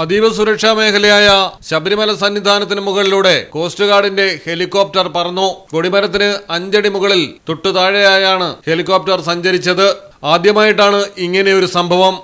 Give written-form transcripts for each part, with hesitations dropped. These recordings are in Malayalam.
അതീവ സുരക്ഷാ മേഖലയായ ശബരിമല സന്നിധാനത്തിന് മുകളിലൂടെ കോസ്റ്റ് ഗാർഡിന്റെ ഹെലികോപ്റ്റർ പറന്നു. കൊടിമരത്തിന് 5 അടി മുകളിൽ തൊട്ടു താഴെയായാണ് ഹെലികോപ്റ്റർ സഞ്ചരിച്ചത്. ആദ്യമായിട്ടാണ് ഇങ്ങനെയൊരു സംഭവം.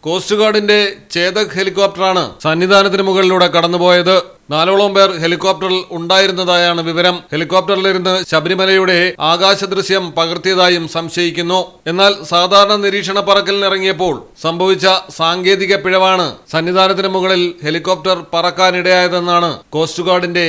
കോസ്റ്റ് ഗാർഡിന്റെ ചേതക് ഹെലികോപ്റ്ററാണ് സന്നിധാനത്തിന് മുകളിലൂടെ കടന്നുപോയത്. 4ഓളം പേർ ഹെലികോപ്റ്ററിൽ ഉണ്ടായിരുന്നതായാണ് വിവരം. ഹെലികോപ്റ്ററിലിരുന്ന് ശബരിമലയുടെ ആകാശ ദൃശ്യം പകർത്തിയതായും സംശയിക്കുന്നു. എന്നാൽ സാധാരണ നിരീക്ഷണ പറക്കലിനിറങ്ങിയപ്പോൾ സംഭവിച്ച സാങ്കേതിക പിഴവാണ് സന്നിധാനത്തിന് മുകളിൽ ഹെലികോപ്റ്റർ പറക്കാനിടയായതെന്നാണ് കോസ്റ്റ് ഗാർഡിന്റെ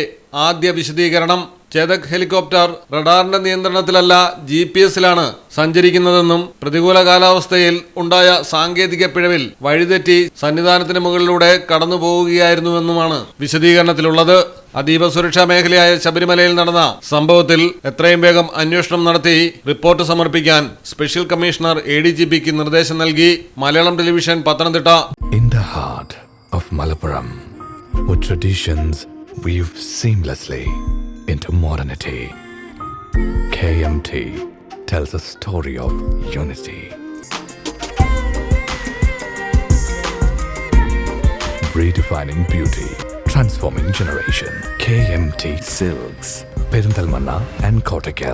ആദ്യ വിശദീകരണം. ചേതക് ഹെലികോപ്റ്റർ റഡാറിന്റെ നിയന്ത്രണത്തിലല്ല GPS-ലാണ് സഞ്ചരിക്കുന്നതെന്നും പ്രതികൂല കാലാവസ്ഥയിൽ ഉണ്ടായ സാങ്കേതിക പിഴവിൽ വഴിതെറ്റി സന്നിധാനത്തിന് മുകളിലൂടെ കടന്നു പോവുകയായിരുന്നുവെന്നുമാണ് വിശദീകരണത്തിലുള്ളത്. അതീവ സുരക്ഷാ മേഖലയായ ശബരിമലയിൽ നടന്ന സംഭവത്തിൽ എത്രയും വേഗം അന്വേഷണം നടത്തി റിപ്പോർട്ട് സമർപ്പിക്കാൻ സ്പെഷ്യൽ കമ്മീഷണർ ADGP-ക്ക് നിർദ്ദേശം നൽകി. Malayalam television, Pathanamthitta. In the heart of Malappuram, with traditions weave seamlessly into modernity, KMT tells a story of unity. Redefining beauty, transforming generation. KMT Silks, Perinthalmanna and Kottakkal.